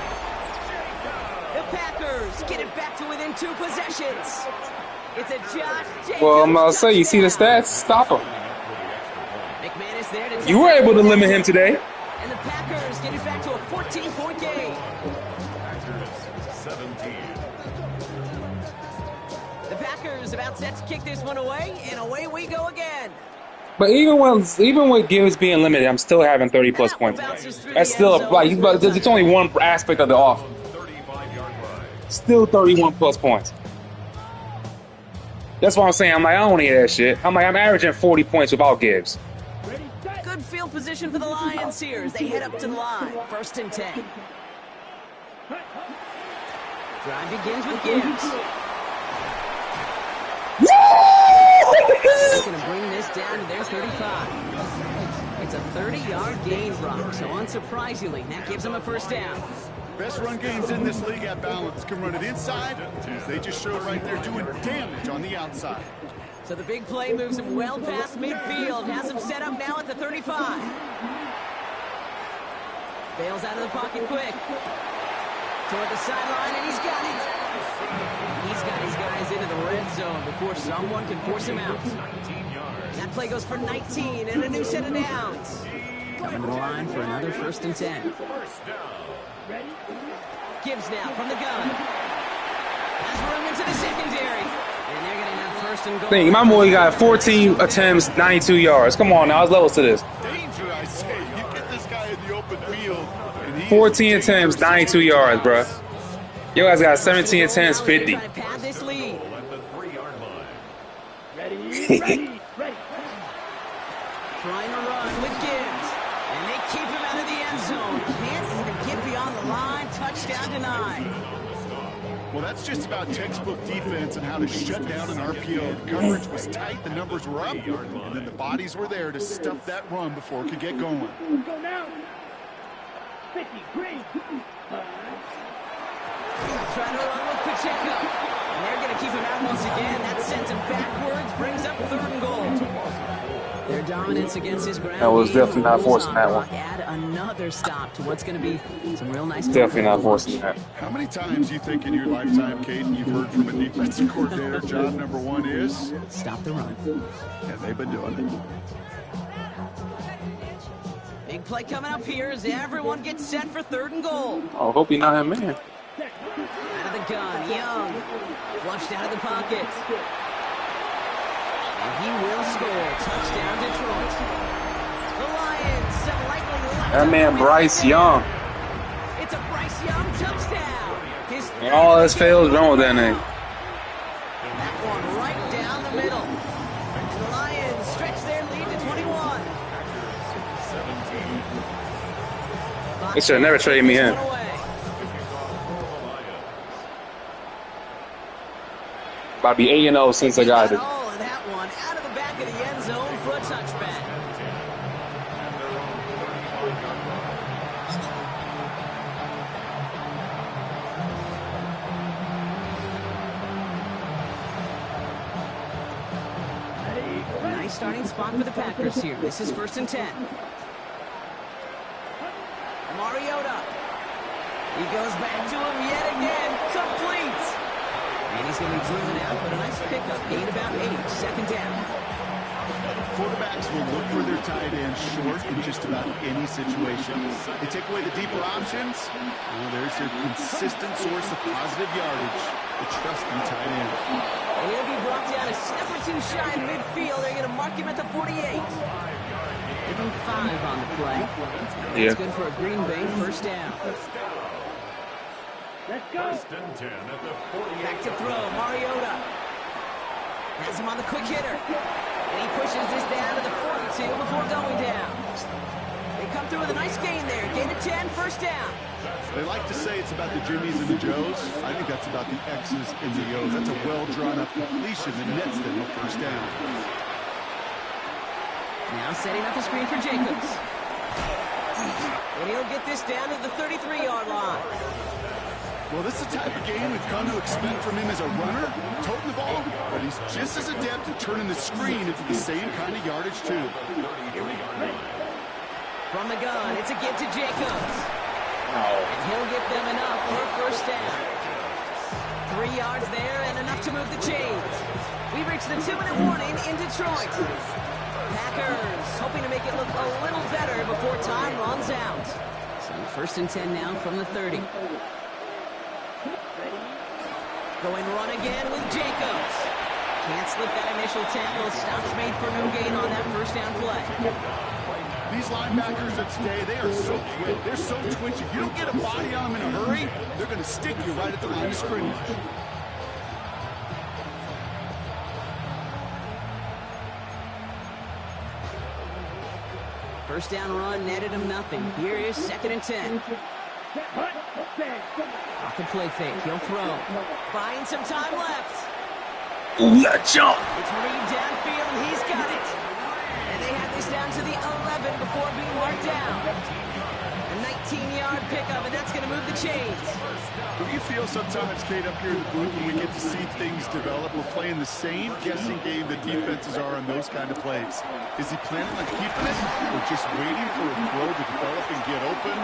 They'll Packers get it back to within 2 possessions. It's a Josh Jacobs Well, I'm gonna say, you see the touchdown. stats? Stop him. McManus there to take You were able to that limit him today. And the Packers get it back to a 14-point game. Packers 17. The Packers about set to kick this one away, and away we go again. But even with Gibbs being limited, I'm still having 30+ points. That's still it's only one aspect of the offense. 35-yard line. Still 31+ points. That's what I'm saying. I'm like, I don't want to hear that shit. I'm averaging 40 points without Gibbs. Good field position for the Lions here as they head up to the line. 1st and 10. Drive begins with Gibbs. They're going to bring this down to their 35. It's a 30-yard gain, Brock, so unsurprisingly, that gives them a 1st down. Best run games in this league at balance. Can run it inside, as they just showed right there, doing damage on the outside. So the big play moves him well past midfield. Has him set up now at the 35. Bails out of the pocket quick. Toward the sideline, and he's got it. He's got his guys into the red zone before someone can force him out. That play goes for 19 and a new set of downs. Coming to the line for another 1st and 10. Gibbs now from the gun. Has room into the secondary. And they're going to have 1st and goal. My boy got 14 attempts, 92 yards. Come on now, there's levels to this. Danger, I say. You get this guy in the open field. 14 attempts, 92 yards, bro. Yo guys got 17 attempts, 50. Trying to pad this lead. At the 3-yard line. Ready. Trying to run with Gibbs. And they keep him out of the end zone. Can't even get beyond the line. Touchdown denied. Well, that's just about textbook defense and how to shut down an RPO. The coverage was tight, the numbers were up, and then the bodies were there to stuff that run before it could get going. Go now. 53. Trying to run with Pacheco. And they're going to keep him out once again. That sends him backwards, brings up 3rd and goal. Their dominance against his ground. That was definitely not forcing that one. Add another stop to what's going to be some real nice. Definitely not forcing that. How many times do you think in your lifetime, Caden, you've heard from a defensive coordinator, job number 1 is? Stop the run. And they've been doing it. Big play coming up here as everyone gets set for 3rd and goal. Oh, hope he's not him, man. Out of the gun, Young. Flushed out of the pocket. And he will score. Touchdown, Detroit. The Lions likely left. That man Bryce Young. It's a Bryce Young touchdown. And all else fails wrong with that name. That one right down the middle. The Lions stretch their lead to 21. They should have never traded me in. About to be 8-0 since I got it. All of that one out of the back of the end zone for a touchback. Nice starting spot for the Packers here. This is 1st and 10. Mariota. He goes back to him yet again. Complete. And he's going to be driven out, but a nice pickup. Gain about 8. 2nd down. Quarterbacks will look for their tight end short in just about any situation. They take away the deeper options. Well, there's a consistent source of positive yardage. The trusting tight end. And he'll be brought down a step or 2 shy in midfield. They're going to mark him at the 48. Give him 5 on the play. Yeah. That's good for a Green Bay 1st down. Let's go. 1st and 10 at the 48. Back to throw. Mariota. Has him on the quick hitter. And he pushes this down to the 42 before going down. They come through with a nice gain there. Gain of 10, 1st down. They like to say it's about the Jimmies and the Joes. I think that's about the X's and the O's. That's a well-drawn-up completion that nets them a 1st down. Now setting up the screen for Jacobs. And he'll get this down to the 33-yard line. Well, this is the type of game we've come to expect from him as a runner, toting the ball, but he's just as adept at turning the screen into the same kind of yardage, too. From the gun, it's a give to Jacobs. And he'll get them enough for a 1st down. 3 yards there and enough to move the chains. We reached the 2-minute warning in Detroit. Packers hoping to make it look a little better before time runs out. So 1st and 10 now from the 30. Going run again with Jacobs. Can't slip that initial tackle. Stops made for no gain on that 1st down play. These linebackers of today, they are so quick. They're so twitchy. You don't get a body on them in a hurry, they're going to stick you right at the line of scrimmage. First down run netted him nothing. Here is 2nd and 10. Off the play fake, he'll throw. Buying some time left. Ooh, that jump. It's Reed downfield, and he's got it. And they have this down to the 11 before being marked down. A 19-yard pickup, and that's going to move the chains. Do you feel sometimes, Kate, up here in the booth when we get to see things develop, we're playing the same guessing game that defenses are on those kind of plays? Is he planning on keeping it or just waiting for a throw to develop and get open?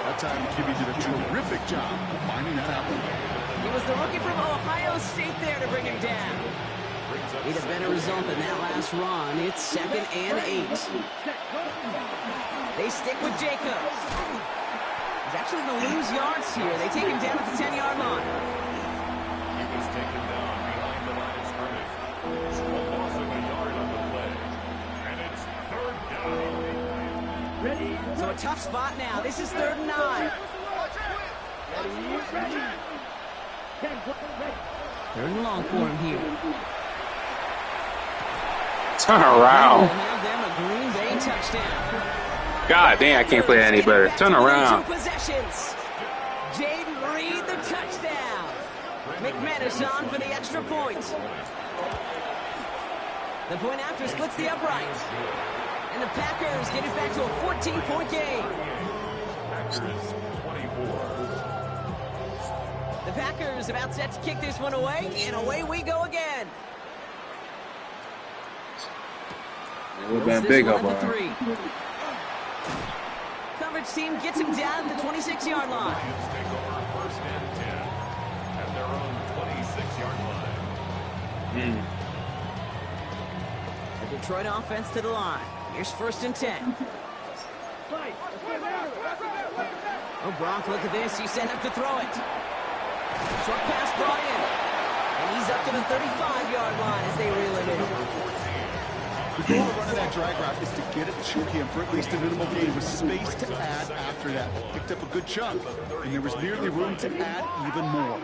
That time, Kimmy did a terrific job of finding that out. It was the rookie from Ohio State there to bring him down. Need a better result than that last run. It's 2nd and 8. They stick with Jacobs. He's actually going to lose yards here. They take him down at the 10-yard line. He was taken down behind the line of scrimmage. A loss of a yard on the play. And it's 3rd down. Ready? So a tough spot now. This is 3rd and 9. Ready? 3rd and long for him here. Turn around. We'll have them a Green Bay touchdown. God damn, I can't play any better. Turn around. 2 possessions. Jaden Reed the touchdown. McManus on for the extra point. The point after splits the upright. And the Packers get it back to a 14-point game. The Packers about set to kick this one away, and away we go again. It would have been big up on 3. Coverage team gets him down at the 26-yard line. Lions take over 1st and 10 at their own 26-yard line. The Detroit offense to the line. Here's 1st and 10. Oh, Brock, look at this. He's set up to throw it. Short pass brought in. And he's up to the 35-yard line as they reel him in. The goal of running that drag route is to get it to him for at least a minimal gain with space to add after that. Picked up a good chunk, and there was nearly room to add even more.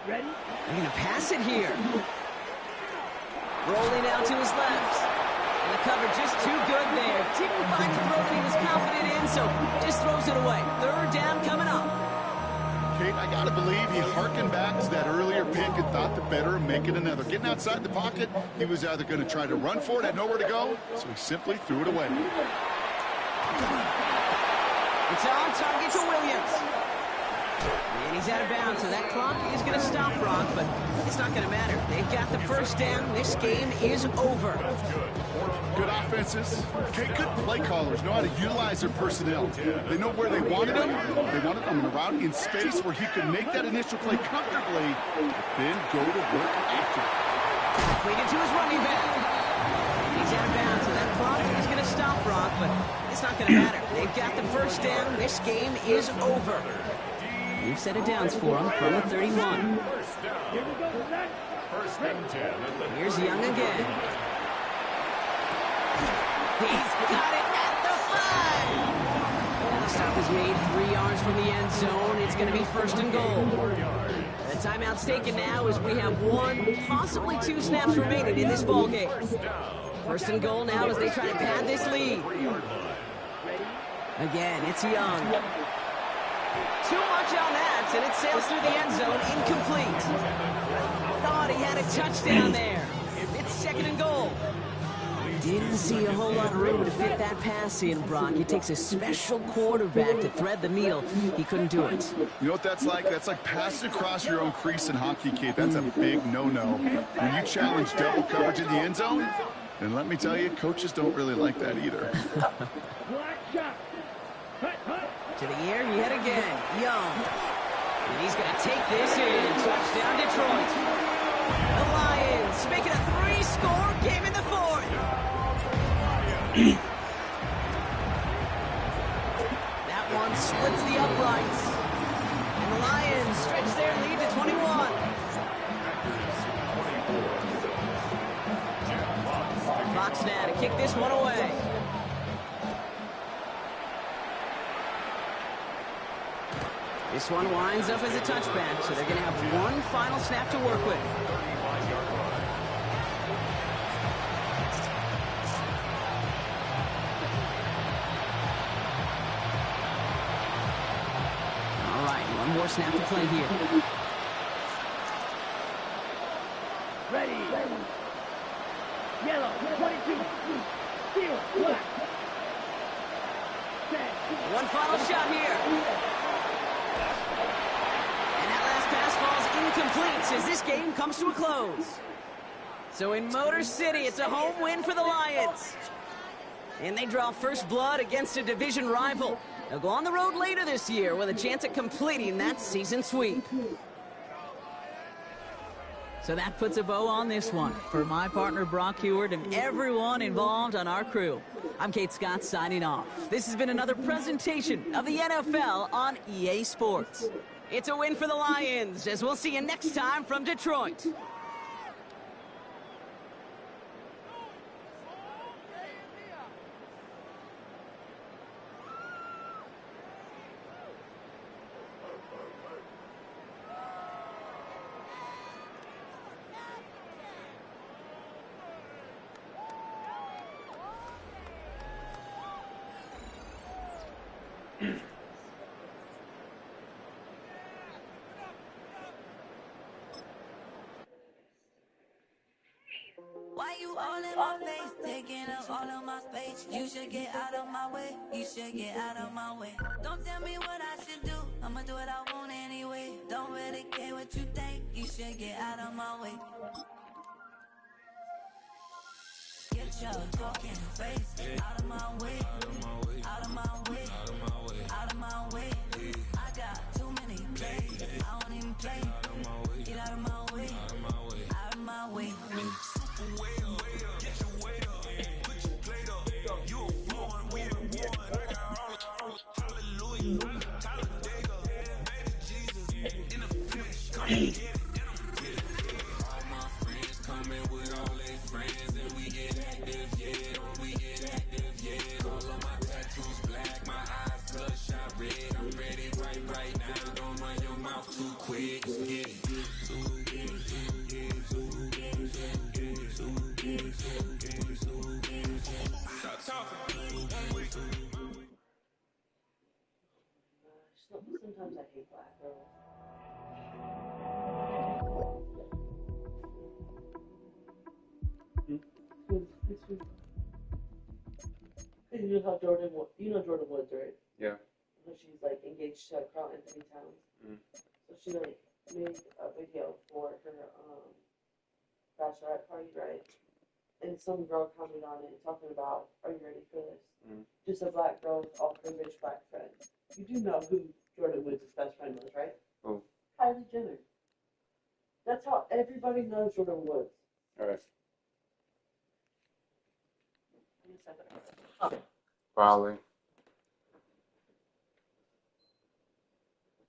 They're going to pass it here. Rolling out to his left. And the cover just too good there. Didn't find the throw that he was confident in, so just throws it away. 3rd down coming up. Kate, I got to believe he harkened back to that earlier pick and thought the better and make it another. Getting outside the pocket, he was either going to try to run for it, had nowhere to go, so he simply threw it away. It's on target to Williams. And he's out of bounds, so that clock is going to stop Brock, but it's not going to matter. They've got the 1st down. This game is over. Good offenses. Kate, good play callers know how to utilize their personnel. They know where they wanted him. They wanted him around in space where he could make that initial play comfortably, but then go to work after it. Completed to his running back. And he's out of bounds, so that clock is going to stop Brock, but it's not going to matter. They've got the 1st down. This game is over. You've set it downs for him from the 31. Here's Young again. He's got it at the 5. And the stop is made 3 yards from the end zone. It's going to be 1st and goal. The timeout's taken now as we have 1, possibly 2 snaps remaining in this ball game. 1st and goal now as they try to pad this lead. Again, it's Young. Too much on that, and it sails through the end zone, incomplete. Thought he had a touchdown there. It's 2nd and goal. Didn't see a whole lot of room to fit that pass in, Brock. It takes a special quarterback to thread the needle. He couldn't do it. You know what that's like? That's like passing across your own crease in hockey, Kate. That's a big no-no. When you challenge double coverage in the end zone, then let me tell you, coaches don't really like that either. To the air, yet again, Young. And he's going to take this in. Touchdown, Detroit. The Lions making a 3-score game in the fourth. That one splits the uprights. And the Lions stretch their lead to 21. Fox now to kick this one away. This one winds up as a touchback, so they're going to have one final snap to work with. All right, one more snap to play here. Ready. Yellow, 22. Steel, black. Set. One final shot here. And that last pass falls incomplete as this game comes to a close. So in Motor City, it's a home win for the Lions. And they draw first blood against a division rival. They'll go on the road later this year with a chance at completing that season sweep. So that puts a bow on this one. For my partner Brock Heward and everyone involved on our crew, I'm Kate Scott signing off. This has been another presentation of the NFL on EA Sports. It's a win for the Lions, as we'll see you next time from Detroit. Why you all in my face, taking up all of my space? You should get out of my way, you should get out of my way. Don't tell me what I should do, I'ma do what I want anyway. Don't really care what you think, you should get out of my way. Get your talking face out of my way, out of my way, out of my way, out of my way. I got too many plays, I don't even play. Get out of my way, out of my way, out of my way. All my friends coming with all their friends, and we get active, yeah. We get active, yeah. All of my tattoos black, my eyes bloodshot red. I'm ready right now. Don't run your mouth too quick. Get it. Stop talking. Sometimes I hate black girls. You know how Jordan Woods, right? Yeah. So she's like engaged to Carl Anthony Towns. So she like made a video for her bachelorette party, right? And some girl commented on it talking about, are you ready for this? Just a black girl with all privileged black friends. You do know who Jordan Woods' best friend was, right? Oh. Kylie Jenner. That's how everybody knows Jordan Woods. All right. Oh. Probably.